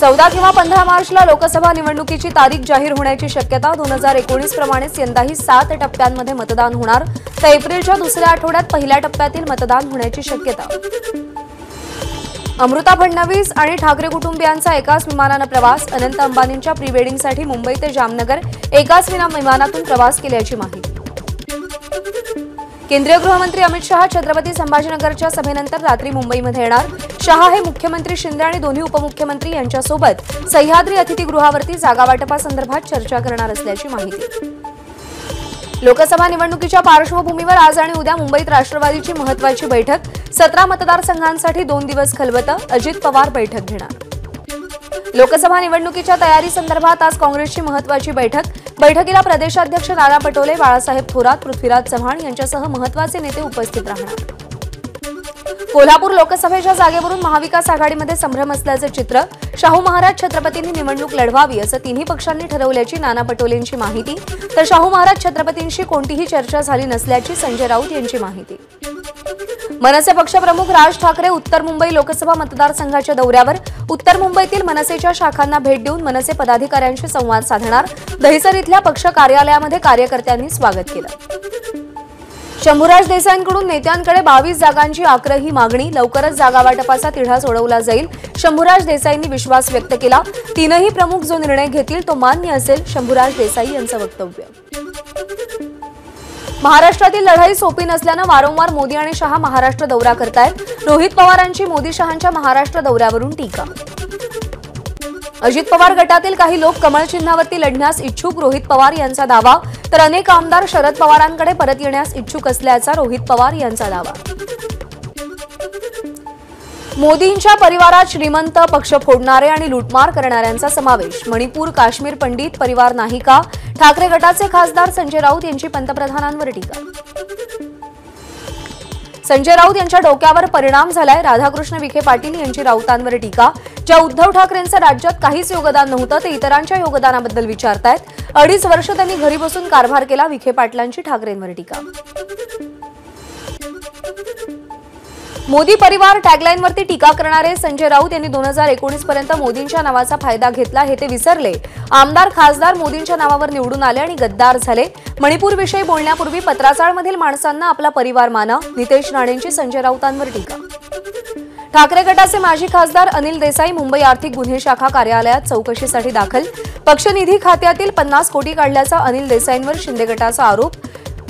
14 किंवा 15 मार्चला लोकसभा निवडणुकीची तारीख जाहीर होण्याची शक्यता. 2019 प्रमाणेच यंदाही 7 टप्प्यांमध्ये मतदान होणार, तर एप्रिलच्या दुसऱ्या आठवड्यात पहिल्या टप्प्यातील मतदान होण्याची शक्यता. अमृता फडणवीस आणि ठाकरे कुटुंबियांचा एकाच विमानानं प्रवास. अनंत अंबानींच्या प्री वेडिंगसाठी मुंबई ते जामनगर एकाच विमानातून प्रवास केल्याची माहिती. केंद्रीय गृहमंत्री अमित शहा छत्रपती संभाजीनगरच्या सभेनंतर रात्री मुंबईमध्ये येणार. शहा हे मुख्यमंत्री शिंदे आणि दोन्ही उपमुख्यमंत्री यांच्यासोबत सह्याद्री अतिथीगृहावरती जागावाटपासंदर्भात चर्चा करणार असल्याची माहिती. लोकसभा निवडणुकीच्या पार्श्वभूमीवर आज आणि उद्या मुंबईत राष्ट्रवादीची महत्त्वाची बैठक. 17 मतदारसंघांसाठी 2 दिवस खलबतं. अजित पवार बैठक घेणार. लोकसभा निवडणुकीच्या तयारीसंदर्भात आज काँग्रेसची महत्त्वाची बैठक. बैठकीला प्रदेशाध्यक्ष नाना पटोले, बाळासाहेब थोरात, पृथ्वीराज चव्हाण यांच्यासह महत्त्वाचे नेते उपस्थित राहणार. कोल्हापूर लोकसभेच्या जागेवरून महाविकास आघाडीमध्ये संभ्रम असल्याचं चित्र. शाहू महाराज छत्रपतींनी निवडणूक लढवावी असं तिन्ही पक्षांनी ठरवल्याची नाना पटोलेंची माहिती. तर शाहू महाराज छत्रपतींशी कोणतीही चर्चा झाली नसल्याची संजय राऊत यांची माहिती. मनसे पक्षप्रमुख राज ठाकरे उत्तर मुंबई लोकसभा मतदारसंघाच्या दौऱ्यावर. उत्तर मुंबईतील मनसेच्या शाखांना भेट देऊन मनसे पदाधिकाऱ्यांशी संवाद साधणार. दहिसर इथल्या पक्ष कार्यालयामध्ये कार्यकर्त्यांनी स्वागत केलं. शंभूराज देसाईंकडून नेत्यांकडे 22 जागांची आग्रही मागणी. लवकरच जागावाटपाचा तिढा सोडवला जाईल. शंभूराज देसाईंनी विश्वास व्यक्त केला. तीनही प्रमुख जो निर्णय घेतील तो मान्य असेल, शंभूराज देसाई यांचं वक्तव्य. महाराष्ट्रातील लढाई सोपी नसल्यानं वारंवार मोदी आणि शहा महाराष्ट्र दौरा करतायत. रोहित पवारांची मोदी शहांच्या महाराष्ट्र दौऱ्यावरून टीका. अजित पवार गटातील काही लोक कमळ चिन्हावरती लढण्यास इच्छुक, रोहित पवार यांचा दावा. तर अनेक आमदार शरद पवारांकडे परत येण्यास इच्छुक असल्याचा रोहित पवार यांचा दावा. मोदींच्या परिवारात श्रीमंत, पक्ष फोडणारे आणि लूटमार करणाऱ्यांचा समावेश. मणिपूर, काश्मीर पंडित परिवार नाही का? ठाकरे गटाचे खासदार संजय राऊत यांची पंतप्रधानांवर टीका. संजय राऊत यांच्या डोक्यावर परिणाम झालाय. राधाकृष्ण विखे पाटील यांची राऊतांवर टीका. ज्या उद्धव ठाकरेंचं राज्यात काहीच योगदान नव्हतं ते इतरांच्या योगदानाबद्दल विचारतायत. 2.5 वर्ष त्यांनी घरी बसून कारभार केला. विखे पाटलांची ठाकरेंवर टीका. मोदी परिवार टॅगलाईनवरती टीका करणारे संजय राऊत यांनी 2019 पर्यंत मोदींच्या नावाचा फायदा घेतला हे ते विसरले. आमदार खासदार मोदींच्या नावावर निवडून आले आणि गद्दार झाले. मणिपूरविषयी बोलण्यापूर्वी पत्राचाळमधील माणसांना आपला परिवार माना. नितेश राणेंची संजय राऊतांवर टीका. ठाकरे गटाचे माजी खासदार अनिल देसाई मुंबई आर्थिक गुन्हे शाखा कार्यालयात चौकशीसाठी दाखल. पक्षनिधी खात्यातील 50 कोटी काढल्याचा अनिल देसाईंवर शिंदे गटाचा आरोप.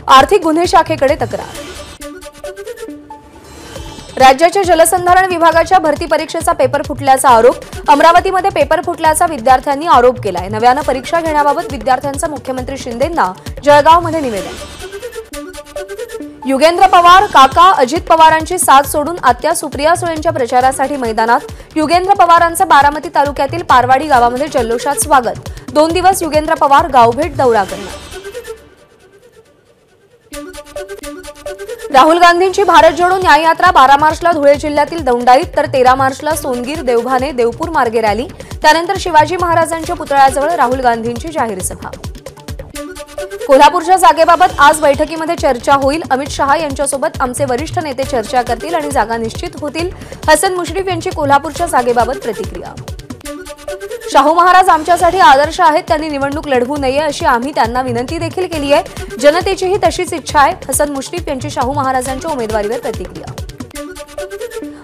आर्थिक गुन्हे शाखेकडे तक्रार. राज्याच्या जलसंधारण विभागाच्या भरती परीक्षेचा पेपर फुटल्याचा आरोप. अमरावतीमध्ये पेपर फुटल्याचा विद्यार्थ्यांनी आरोप केलाय. नव्यानं परीक्षा घेण्याबाबत विद्यार्थ्यांचं मुख्यमंत्री शिंदेंना जळगावमध्ये निवेदन. युगेंद्र पवार काका अजित पवारांची साथ सोडून आत्या सुप्रिया सुळेंच्या प्रचारासाठी मैदानात. युगेंद्र पवारांचं बारामती तालुक्यातील पारवाडी गावामध्ये जल्लोषात स्वागत. 2 दिवस युगेंद्र पवार गावभेट दौरा करणार. राहुल गांधींची भारत जोडो न्याय यात्रा 12 मार्चला धुळे जिल्ह्यातील दौंडाईत, तर 13 मार्चला सोनगीर, देवभाने, देवपूर मार्गे रॅली. त्यानंतर शिवाजी महाराजांच्या पुतळ्याजवळ राहुल गांधींची जाहीर सभा. कोल्हापूरच्या जागेबाबत आज बैठकीमध्ये चर्चा होईल. अमित शहा यांच्यासोबत आमचे वरिष्ठ नेते चर्चा करतील आणि जागा निश्चित होतील. हसन मुश्रीफ यांची कोल्हापूरच्या जागेबाबत प्रतिक्रिया. शाहू महाराज आमच्यासाठी आदर्श आहेत. त्यांनी निवडणूक लढवू नये अशी आम्ही त्यांना विनंती देखील केली आहे. जनतेचीही तशीच इच्छा आहे. हसन मुश्रीफ यांची शाहू महाराजांच्या उमेदवारीवर प्रतिक्रिया.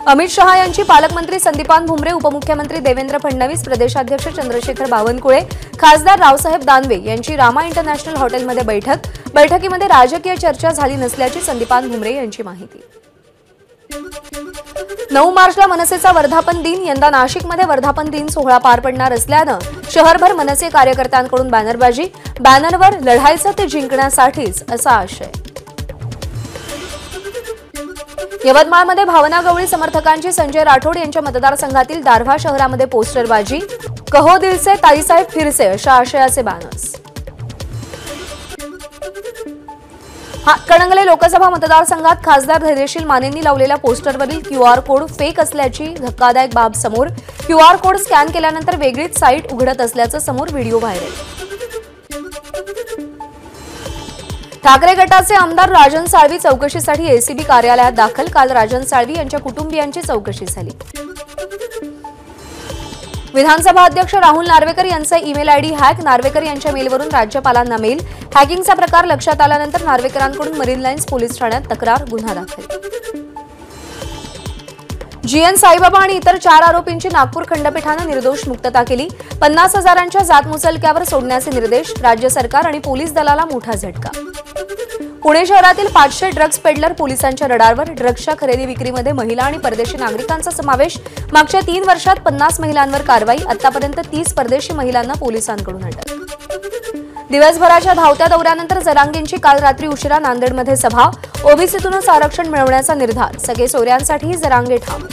अमित शहा यांची पालकमंत्री संदीपान भुमरे, उपमुख्यमंत्री देवेंद्र फडणवीस, प्रदेशाध्यक्ष चंद्रशेखर बावनकुळे, खासदार रावसाहेब दानवे यांची रामा इंटरनॅशनल हॉटेलमध्ये बैठक. बैठकीमध्ये राजकीय चर्चा झाली नसल्याची संदीपान भुमरे यांची माहिती. 9 मार्चला मनसेचा वर्धापन दिन. यंदा नाशिकमध्ये वर्धापन दिन सोहळा पार पडणार असल्यानं शहरभर मनसे कार्यकर्त्यांकडून बॅनरबाजी. बॅनरवर लढायचं ते जिंकण्यासाठीच असा आशय. यवतमाळमध्ये भावना गवळी समर्थकांची संजय राठोड यांच्या मतदारसंघातील दारव्हा शहरामध्ये पोस्टरबाजी. कहो दिल से ताईसाहेब फिरसे अशा आशयाचे बॅनर्स. हातकणंगले लोकसभा मतदारसंघात खासदार धैर्यशील मानेंनी लावलेल्या पोस्टरवरील QR कोड फेक असल्याची धक्कादायक बाब समोर. QR कोड स्कॅन केल्यानंतर वेगळीच साईट उघडत असल्याचं समोर व्हिडिओ व्हायरल. ठाकरे गटाचे आमदार राजन साळवी चौकशीसाठी एसीबी कार्यालयात दाखल. काल राजन साळवी यांच्या कुटुंबियांची चौकशी झाली. विधानसभा अध्यक्ष राहुल नार्वेकर यांचा ईमेल आयडी हॅक. नार्वेकर यांच्या मेलवरून राज्यपालांना मेल. हॅकिंगचा प्रकार लक्षात आल्यानंतर नार्वेकरांकडून मरीन लाईन्स पोलीस ठाण्यात तक्रार, गुन्हा दाखल. जीएन साईबाबा आणि इतर 4 आरोपींची नागपूर खंडपीठाने निर्दोष मुक्तता केली. 50,000च्या जात मुचलक्यावर सोडण्याचे निर्देश. राज्य सरकार आणि पोलीस दलाला मोठा झटका. पुणे शहरातील 500 ड्रग्ज पेडलर पोलिसांच्या रडारवर. ड्रग्जच्या खरेदी विक्रीमध्ये महिला आणि परदेशी नागरिकांचा समावेश. मागच्या 3 वर्षात 50 महिलांवर कारवाई. आतापर्यंत 30 परदेशी महिलांना पोलिसांकडून अटक. दिवसभराच्या धावत्या दौऱ्यानंतर जरांगेंची काल रात्री उशिरा नांदेडमध्ये सभा. ओबीसीतूनच आरक्षण मिळवण्याचा निर्धार. सगळे सोयऱ्यांसाठी जरांगे ठाम.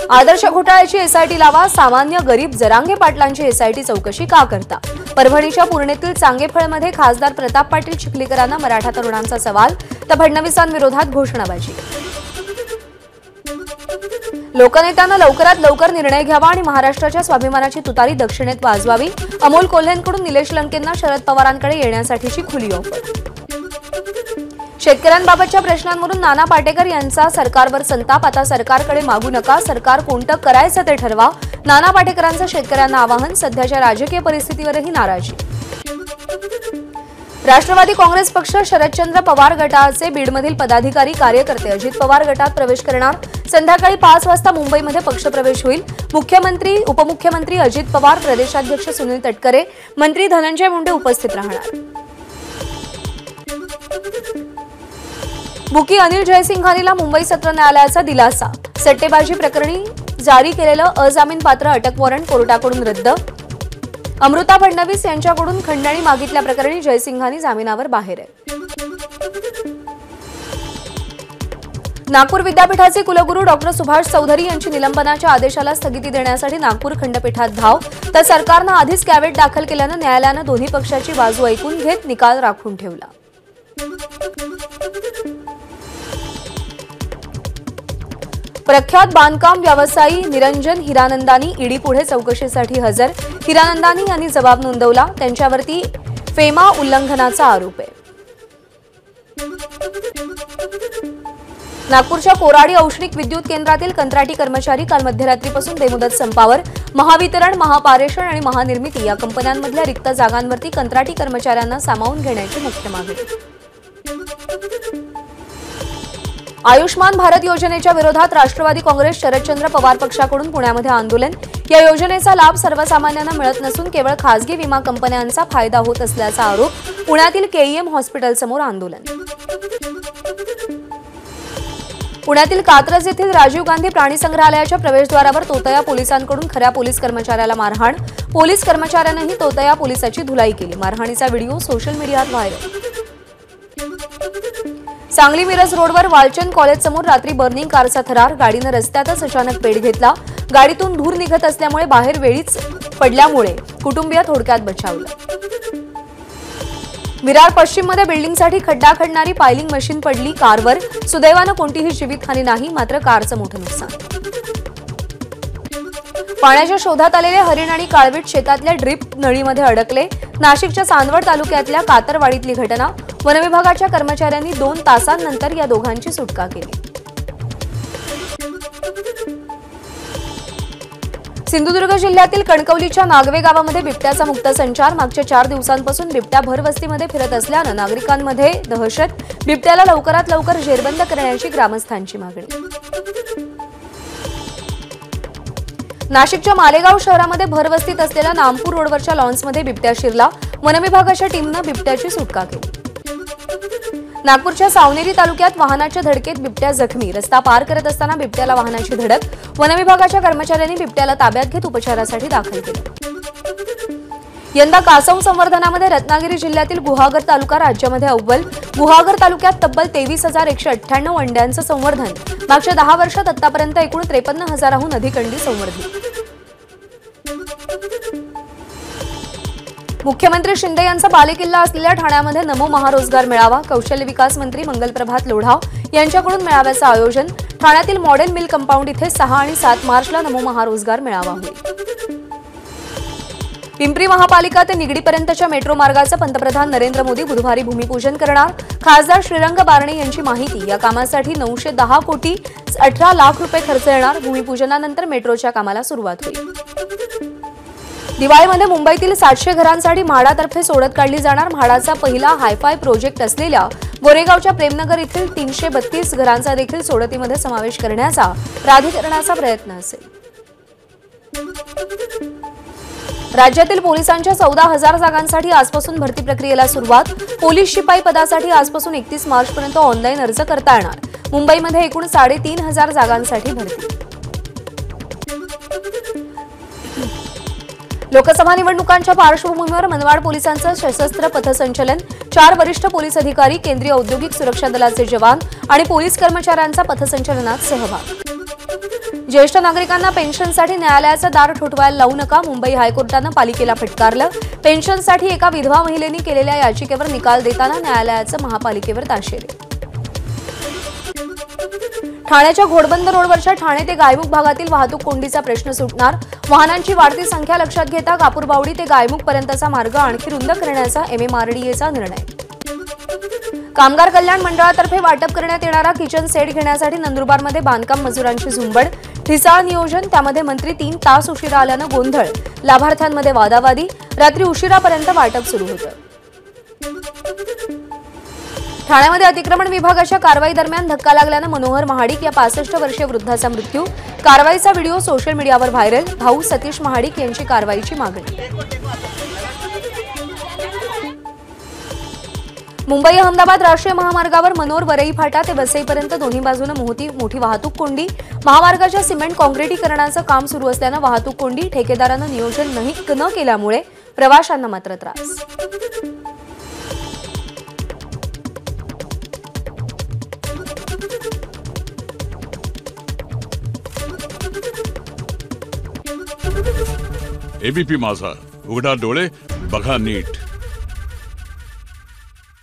आदर्श घोटाळ्याची एसआयटी लावा. सामान्य गरीब जरांगे पाटलांची एसआयटी चौकशी का करता? परभणीच्या पूर्णेतील चांगेफळमध्ये खासदार प्रताप पाटील चिखलीकरांना मराठा तरुणांचा सवाल. तर फडणवीसांविरोधात घोषणाबाजी. लोकनेत्यांना लवकरात लवकर निर्णय घ्यावा आणि महाराष्ट्राच्या स्वाभिमानाची तुतारी दक्षिणेत वाजवावी. अमोल कोल्हेंकडून निलेश लंकेंना शरद पवारांकडे येण्यासाठीची खुली ऑफर. शेतकऱ्यांबाबतच्या प्रश्नांवरून नाना पाटेकर यांचा सरकारवर संताप. आता सरकारकडे मागू नका, सरकार कोणतं करायचं ते ठरवा. नाना पाटेकरांचं शेतकऱ्यांना आवाहन. सध्याच्या राजकीय परिस्थितीवरही नाराजी. राष्ट्रवादी काँग्रेस पक्ष शरदचंद्र पवार गटाचे बीडमधील पदाधिकारी कार्यकर्ते अजित पवार गटात प्रवेश करणार. संध्याकाळी 5 वाजता मुंबईमध्ये पक्षप्रवेश होईल. मुख्यमंत्री, उपमुख्यमंत्री अजित पवार, प्रदेशाध्यक्ष सुनील तटकरे, मंत्री धनंजय मुंडे उपस्थित राहणार. बुकी अनिल जयसिंघानीला मुंबई सत्र न्यायालयाचा दिलासा. सट्टेबाजी प्रकरणी जारी केलेलं अजामीनपात्र अटक वॉरंट कोर्टाकडून रद्द. अमृता फडणवीस यांच्याकडून खंडणी मागितल्याप्रकरणी जयसिंघानी जामिनावर बाहेर आहे. नागपूर विद्यापीठाचे कुलगुरू डॉक्टर सुभाष चौधरी यांची निलंबनाच्या आदेशाला स्थगिती देण्यासाठी नागपूर खंडपीठात धाव. तर सरकारनं आधीच कॅव्हेट दाखल केल्यानं न्यायालयानं दोन्ही पक्षाची बाजू ऐकून घेत निकाल राखून ठेवला. प्रख्यात बांधकाम व्यवसायी निरंजन हिरानंदानी ईडी पुढे चौकशीसाठी हजर. हिरानंदानी यांनी जबाब नोंदवला. त्यांच्यावरती फेमा उल्लंघनाचा आरोप आहे. नागपूरच्या कोराडी औष्णिक विद्युत केंद्रातील कंत्राटी कर्मचारी काल मध्यरात्रीपासून बेमुदत संपावर. महावितरण, महापारेषण आणि महानिर्मिती या कंपन्यांमधल्या रिक्त जागांवरती कंत्राटी कर्मचाऱ्यांना सामावून घेण्याची मुख्य मागणी. आयुष्मान भारत योजनेच्या विरोधात राष्ट्रवादी काँग्रेस शरदचंद्र पवार पक्षाकडून पुण्यामध्ये आंदोलन. या योजनेचा लाभ सर्वसामान्यांना मिळत नसून केवळ खासगी विमा कंपन्यांचा फायदा होत असल्याचा आरोप. पुण्यातील केईएम हॉस्पिटलसमोर आंदोलन. पुण्यातील कात्रज येथील राजीव गांधी प्राणी संग्रहालयाच्या प्रवेशद्वारावर तोतया पोलिसांकडून खऱ्या पोलीस कर्मचाऱ्याला मारहाण. पोलीस कर्मचाऱ्यानंही तोतया पोलिसाची धुलाई केली. मारहाणीचा व्हिडिओ सोशल मीडियात व्हायरल. सांगली मिरज रोडवर वालचंद कॉलेजसमोर रात्री बर्निंग कारचा थरार. गाडीनं रस्त्यातच अचानक पेट घेतला. गाडीतून धूर निघत असल्यामुळे बाहेर वेळीच पडल्यामुळे कुटुंबीय थोडक्यात बचावलं. विरार पश्चिममध्ये बिल्डिंगसाठी खड्डा खणणारी पायलिंग मशीन पडली कारवर. सुदैवानं कोणतीही जीवितहानी नाही, मात्र कारचं मोठं नुकसान. पाण्याच्या शोधात आलेले हरिण आणि काळवीट शेतातल्या ड्रीप नळीमध्ये अडकले. नाशिकच्या चांदवड तालुक्यातल्या कातरवाडीतली घटना. वनविभागाच्या कर्मचाऱ्यांनी 2 तासांनंतर या दोघांची सुटका केली. सिंधुदुर्ग जिल्ह्यातील कणकवलीच्या नागवे गावामध्ये बिबट्याचा मुक्त संचार. मागच्या 4 दिवसांपासून बिबट्या भरवस्तीमध्ये फिरत असल्यानं नागरिकांमध्ये दहशत. बिबट्याला लवकरात लवकर जेरबंद करण्याची ग्रामस्थांची मागणी. नाशिकच्या मालेगाव शहरामध्ये भरवस्तीत असलेल्या नामपूर रोडवरच्या लॉन्समध्ये बिबट्या शिरला. वनविभागाच्या टीमनं बिबट्याची सुटका केली. नागपूरच्या सावनेरी तालुक्यात वाहनाच्या धडकेत बिबट्या जखमी. रस्ता पार करत असताना बिबट्याला वाहनाची धडक. वनविभागाच्या कर्मचाऱ्यांनी बिबट्याला ताब्यात घेत उपचारासाठी दाखल केले. यंदा कासव संवर्धनामध्ये रत्नागिरी जिल्ह्यातील गुहागर तालुका राज्यामध्ये अव्वल. गुहागर तालुक्यात तब्बल 23,198 अंड्यांचं संवर्धन. मागच्या 10 वर्षात आतापर्यंत एकूण 53,000हून अधिक अंडी संवर्धित. मुख्यमंत्री शिंदे यांचा बालेकिल्ला असलेल्या ठाण्यामध्ये नमो महारोजगार मेळावा. कौशल्य विकास मंत्री मंगलप्रभात लोढा यांच्याकडून मेळाव्याचं आयोजन. ठाण्यातील मॉडेल मिल कंपाऊंड इथे 6 आणि 7 मार्चला नमो महारोजगार मेळावा होईल. पिंपरी महापालिका ते निगडीपर्यंतच्या मेट्रो मार्गाचं पंतप्रधान नरेंद्र मोदी बुधवारी भूमिपूजन करणार. खासदार श्रीरंग बारणे यांची माहिती. या कामासाठी 910 कोटी 18 लाख रुपये खर्च येणार. भूमिपूजनानंतर मेट्रोच्या कामाला सुरुवात होईल. दिवाळीमध्ये मुंबईतील 700 घरांसाठी म्हाडातर्फे सोडत काढली जाणार. म्हाडाचा पहिला हायफाय प्रोजेक्ट असलेल्या गोरेगावच्या प्रेमनगर येथील 332 घरांचा देखील सोडतीमध्ये समावेश करण्याचा प्राधिकरणाचा प्रयत्न असेल. राज्यातील पोलिसांच्या 14,000 जागांसाठी आजपासून भरती प्रक्रियेला सुरुवात. पोलीस शिपाई पदासाठी आजपासून 31 मार्चपर्यंत ऑनलाईन अर्ज करता येणार. मुंबईमध्ये एकूण 3,500 जागांसाठी भरती. लोकसभा निवडणुकांच्या पार्श्वभूमीवर मनमाड पोलिसांचं सशस्त्र पथसंचलन. 4 वरिष्ठ पोलीस अधिकारी, केंद्रीय औद्योगिक सुरक्षा दलाचे जवान आणि पोलीस कर्मचाऱ्यांचा पथसंचलनात सहभाग. ज्येष्ठ नागरिकांना पेन्शनसाठी न्यायालयाचं दार ठोठवायला लावू नका. मुंबई हायकोर्टानं पालिकेला फटकारलं. पेन्शनसाठी एका विधवा महिलेने केलेल्या याचिकेवर निकाल देताना न्यायालयाचं महापालिकेवर ताशेरे. ठाण्याच्या घोडबंदर रोडवरच्या ठाणे ते गायमुख भागातील वाहतूक कोंडीचा प्रश्न सुटणार. वाहनांची वाढती संख्या लक्षात घेता कापूरबावडी ते गायमुख पर्यंतचा मार्ग आणखी रुंद करण्याचा MMRDAचा निर्णय. कामगार कल्याण मंडळातर्फे वाटप करण्यात येणारा किचन सेट घेण्यासाठी नंदुरबारमध्ये बांधकाम मजुरांची झुंबड. ठिसाळ नियोजन, त्यामध्ये मंत्री 3 तास उशिरा आल्यानं गोंधळ. लाभार्थ्यांमध्ये वादावादी. रात्री उशिरापर्यंत वाटप सुरू होतं. ठाण्यामध्ये अतिक्रमण विभागाच्या कारवाई दरम्यान धक्का लागल्यानं मनोहर महाडिक या 65 वर्षीय वृद्धाचा मृत्यू. कारवाईचा व्हिडिओ सोशल मीडियावर व्हायरल. भाऊ सतीश महाडिक यांची कारवाईची मागणी. मुंबई अहमदाबाद राष्ट्रीय महामार्गावर मनोर वरई फाटा ते वसईपर्यंत दोन्ही बाजूनं मोठी वाहतूक कोंडी. महामार्गाच्या सिमेंट काँक्रिटीकरणाचं काम सुरू असल्यानं वाहतूक कोंडी. ठेकेदारानं नियोजन न केल्यामुळे प्रवाशांना मात्र त्रास. ABP माझा, उघडा डोळे बघा नीट.